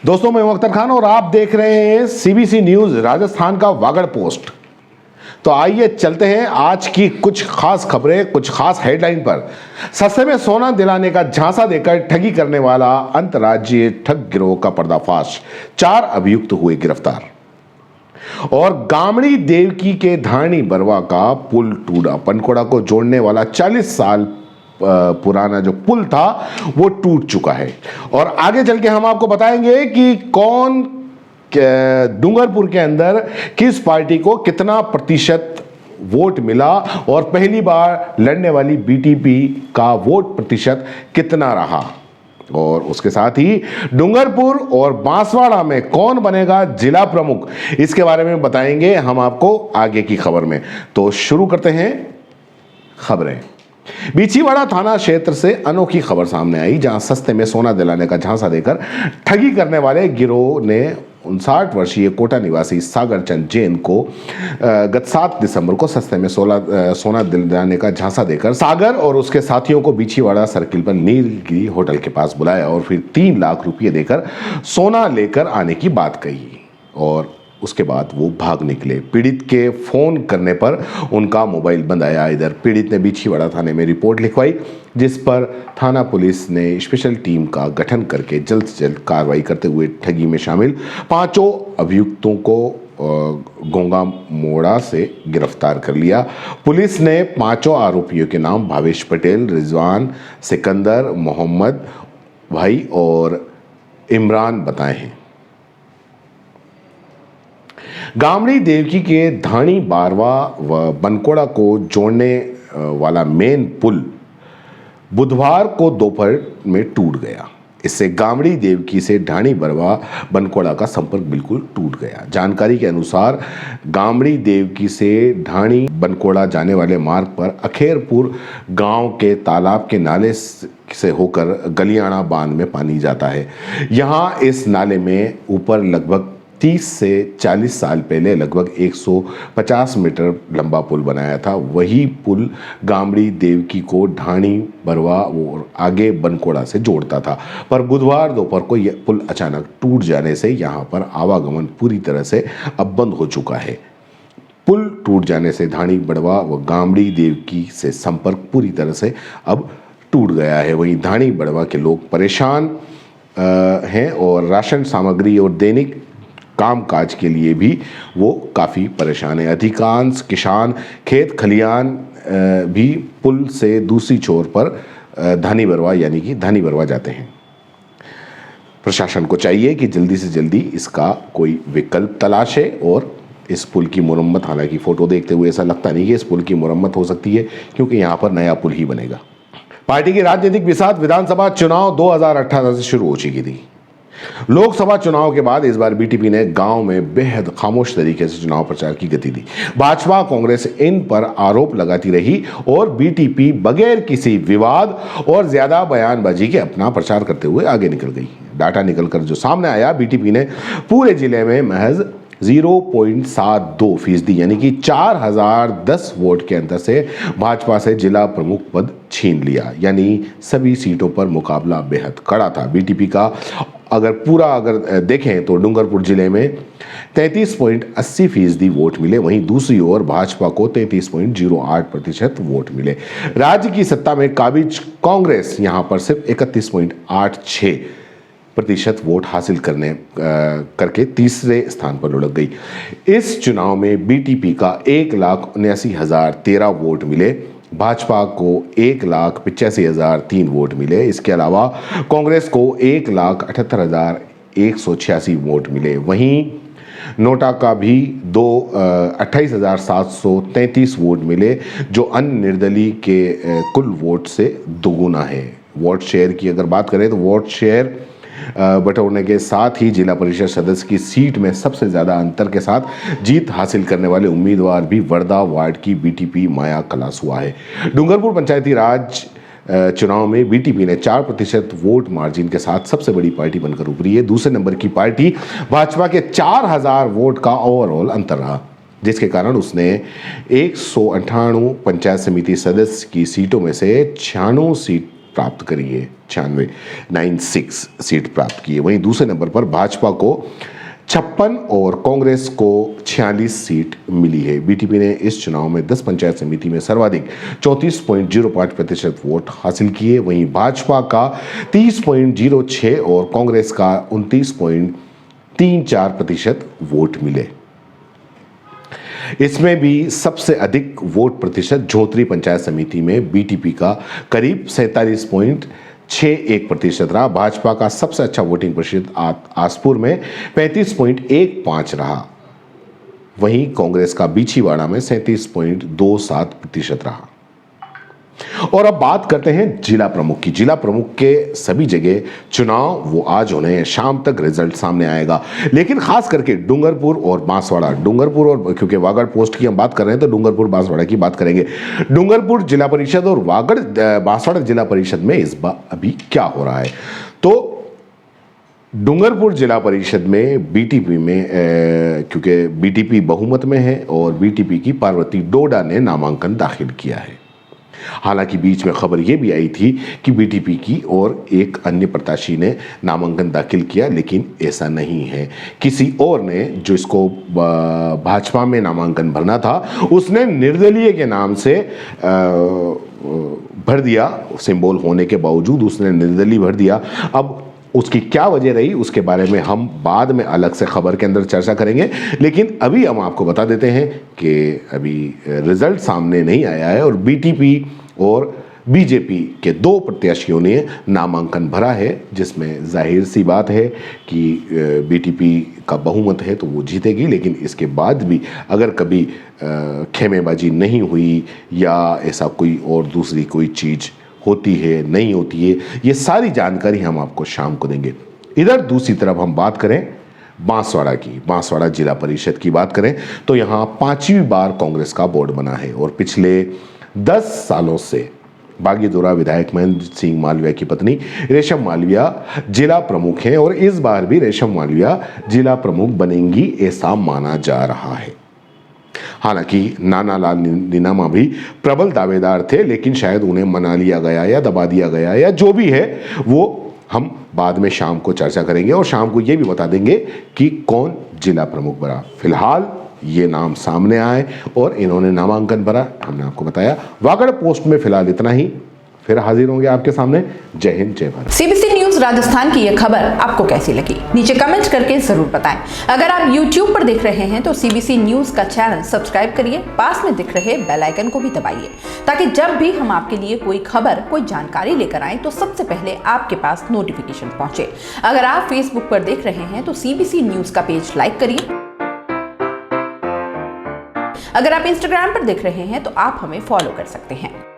दोस्तों, मैं अख्तर खान और आप देख रहे हैं सीबीसी न्यूज राजस्थान का वागड़ पोस्ट। तो आइए चलते हैं आज की कुछ खास खबरें, कुछ खास हेडलाइन पर। सस्ते में सोना दिलाने का झांसा देकर ठगी करने वाला अंतर्राज्यीय ठग गिरोह का पर्दाफाश, 4 अभियुक्त हुए गिरफ्तार। और गामड़ी देवकी के धारणी बरवा का पुल टूटा। पनकोड़ा को जोड़ने वाला 40 साल पुराना जो पुल था वो टूट चुका है। और आगे चल के हम आपको बताएंगे कि कौन डूंगरपुर के अंदर किस पार्टी को कितना प्रतिशत वोट मिला और पहली बार लड़ने वाली बीटीपी का वोट प्रतिशत कितना रहा। और उसके साथ ही डूंगरपुर और बांसवाड़ा में कौन बनेगा जिला प्रमुख, इसके बारे में बताएंगे हम आपको आगे की खबर में। तो शुरू करते हैं खबरें। बिछीवाड़ा थाना क्षेत्र से अनोखी खबर सामने आई, जहां सस्ते में सोना दिलाने का झांसा देकर ठगी करने वाले गिरोह ने 59 वर्षीय कोटा निवासी सागर चंद जैन को गत 7 दिसंबर को सस्ते में सोना दिलाने का झांसा देकर सागर और उसके साथियों को बिछीवाड़ा सर्किल पर नीलगिरी होटल के पास बुलाया और फिर 3 लाख रुपये देकर सोना लेकर आने की बात कही। और उसके बाद वो भाग निकले। पीड़ित के फोन करने पर उनका मोबाइल बंद आया। इधर पीड़ित ने बिछीवाड़ा थाने में रिपोर्ट लिखवाई, जिस पर थाना पुलिस ने स्पेशल टीम का गठन करके जल्द से जल्द कार्रवाई करते हुए ठगी में शामिल 5 अभियुक्तों को गोंगा मोड़ा से गिरफ्तार कर लिया। पुलिस ने 5 आरोपियों के नाम भावेश पटेल, रिजवान, सिकंदर, मोहम्मद भाई और इमरान बताए हैं। गामड़ी देवकी के धाणी बारवा व बनकोड़ा को जोड़ने वाला मेन पुल बुधवार को दोपहर में टूट गया। इससे गामड़ी देवकी से ढाणी बरवा बनकोड़ा का संपर्क बिल्कुल टूट गया। जानकारी के अनुसार गामड़ी देवकी से ढाणी बनकोड़ा जाने वाले मार्ग पर अखेरपुर गांव के तालाब के नाले से होकर गलियाना बांध में पानी जाता है। यहां इस नाले में ऊपर लगभग 30 से 40 साल पहले लगभग 150 मीटर लंबा पुल बनाया था। वही पुल गामड़ी देवकी को ढाणी बरवा और आगे बनकोड़ा से जोड़ता था, पर बुधवार दोपहर को यह पुल अचानक टूट जाने से यहां पर आवागमन पूरी तरह से अब बंद हो चुका है। पुल टूट जाने से ढाणी बरवा व गामड़ी देवकी से संपर्क पूरी तरह से अब टूट गया है। वहीं ढाणी बरवा के लोग परेशान हैं और राशन सामग्री और दैनिक कामकाज के लिए भी वो काफ़ी परेशान है। अधिकांश किसान खेत खलियान भी पुल से दूसरी छोर पर धानी बरवा यानी कि धानी बरवा जाते हैं। प्रशासन को चाहिए कि जल्दी से जल्दी इसका कोई विकल्प तलाशे और इस पुल की मुरम्मत, हालांकि फ़ोटो देखते हुए ऐसा लगता नहीं कि इस पुल की मुरम्मत हो सकती है, क्योंकि यहाँ पर नया पुल ही बनेगा। पार्टी की राजनीतिक बिसात विधानसभा चुनाव 2018 से शुरू हो चुकी थी। लोकसभा चुनाव के बाद इस बार बीटीपी ने गांव में बेहद खामोश तरीके से चुनाव प्रचार की गति दी। भाजपा कांग्रेस इन पर आरोप लगाती रही और बीटीपी बगैर किसी विवाद और ज्यादा बयानबाजी के अपना प्रचार करते हुए आगे निकल गई। डाटा निकलकर जो सामने आया, बीटीपी ने पूरे जिले में महज 0.72% यानी कि 4010 वोट के अंतर से भाजपा से जिला प्रमुख पद छीन लिया। यानी सभी सीटों पर मुकाबला बेहद कड़ा था। बीटीपी का अगर देखें तो डूंगरपुर जिले में 33.80% वोट मिले। वहीं दूसरी ओर भाजपा को 33.08% वोट मिले। राज्य की सत्ता में काबिज कांग्रेस यहां पर सिर्फ 31.86% वोट हासिल करके तीसरे स्थान पर लुढ़क गई। इस चुनाव में बीटीपी का 1,79,013 वोट मिले। भाजपा को 1,85,003 वोट मिले। इसके अलावा कांग्रेस को 1,78,186 वोट मिले। वहीं नोटा का भी 28,733 वोट मिले, जो अन्य निर्दलीय के कुल वोट से दोगुना है। वोट शेयर की अगर बात करें तो वोट शेयर बटोरने के साथ ही जिला परिषद सदस्य की सीट में सबसे ज्यादा अंतर के साथ जीत हासिल करने वाले उम्मीदवार भी वर्धा वार्ड की बीटीपी माया खलास हुआ है। डूंगरपुर पंचायती राज चुनाव में बीटीपी ने 4% वोट मार्जिन के साथ सबसे बड़ी पार्टी बनकर उभरी है। दूसरे नंबर की पार्टी भाजपा के 4000 वोट का ओवरऑल अंतर रहा, जिसके कारण उसने 198 पंचायत समिति सदस्य की सीटों में से 96 सीट प्राप्त करी है, 96 सीट प्राप्त की है। वहीं दूसरे नंबर पर भाजपा को 56 और कांग्रेस को 46 सीट मिली है। बीटीपी ने इस चुनाव में 10 पंचायत समिति में सर्वाधिक 34.05% वोट हासिल किए। वहीं भाजपा का 30.06 और कांग्रेस का 29.34% वोट मिले। इसमें भी सबसे अधिक वोट प्रतिशत झोंतरी पंचायत समिति में बीटीपी का करीब 47.61% रहा। भाजपा का सबसे अच्छा वोटिंग प्रतिशत आसपुर में 35.15 रहा। वहीं कांग्रेस का बीछीवाड़ा में 37.27% रहा। और अब बात करते हैं जिला प्रमुख की। जिला प्रमुख के सभी जगह चुनाव वो आज होने हैं, शाम तक रिजल्ट सामने आएगा। लेकिन खास करके डूंगरपुर और बांसवाड़ा, डूंगरपुर और क्योंकि वागड़ पोस्ट की हम बात कर रहे हैं तो डूंगरपुर बांसवाड़ा की बात करेंगे। डूंगरपुर जिला परिषद और वागड़ बांसवाड़ा जिला परिषद में इस बार अभी क्या हो रहा है, तो डूंगरपुर जिला परिषद में बीटीपी में क्योंकि बीटीपी बहुमत में है और बीटीपी की पार्वती डोडा ने नामांकन दाखिल किया है। हालांकि बीच में खबर यह भी आई थी कि बीटीपी की और एक अन्य प्रत्याशी ने नामांकन दाखिल किया, लेकिन ऐसा नहीं है। किसी और ने, जो इसको भाजपा में नामांकन भरना था, उसने निर्दलीय के नाम से भर दिया। सिंबल होने के बावजूद उसने निर्दलीय भर दिया। अब उसकी क्या वजह रही उसके बारे में हम बाद में अलग से खबर के अंदर चर्चा करेंगे, लेकिन अभी हम आपको बता देते हैं कि अभी रिजल्ट सामने नहीं आया है और बीटीपी और बीजेपी के 2 प्रत्याशियों ने नामांकन भरा है, जिसमें जाहिर सी बात है कि बीटीपी का बहुमत है तो वो जीतेगी। लेकिन इसके बाद भी अगर कभी खेमेबाजी नहीं हुई या ऐसा कोई और दूसरी कोई चीज़ होती है, नहीं होती है, ये सारी जानकारी हम आपको शाम को देंगे। इधर दूसरी तरफ हम बात करें बांसवाड़ा की, बांसवाड़ा जिला परिषद की बात करें तो यहाँ 5वीं बार कांग्रेस का बोर्ड बना है और पिछले 10 सालों से बागीदोरा विधायक महेंद्र सिंह मालविया की पत्नी रेशम मालविया जिला प्रमुख हैं और इस बार भी रेशम मालविया जिला प्रमुख बनेंगी, ऐसा माना जा रहा है। हालांकि नानालाल नीनामा भी प्रबल दावेदार थे, लेकिन शायद उन्हें मना लिया गया या दबा दिया गया या जो भी है वो हम बाद में शाम को चर्चा करेंगे और शाम को ये भी बता देंगे कि कौन जिला प्रमुख बना। फिलहाल ये नाम सामने आए और इन्होंने नामांकन भरा, हमने आपको बताया। वागड़ पोस्ट में फिलहाल इतना ही, फिर हाजिर होंगे आपके सामने। जय हिंद, जय भारत। सीबीसी न्यूज राजस्थान की यह खबर आपको कैसी लगी, नीचे कमेंट करके जरूर बताएं। अगर आप YouTube पर देख रहे हैं तो सीबीसी न्यूज का चैनल सब्सक्राइब करिए, पास में दिख रहे बेल आइकन को भी दबाइए, ताकि जब भी हम आपके लिए कोई खबर, कोई जानकारी लेकर आए तो सबसे पहले आपके पास नोटिफिकेशन पहुंचे। अगर आप Facebook पर देख रहे हैं तो सीबीसी न्यूज का पेज लाइक करिए। अगर आप Instagram पर देख रहे हैं तो आप हमें फॉलो कर सकते हैं।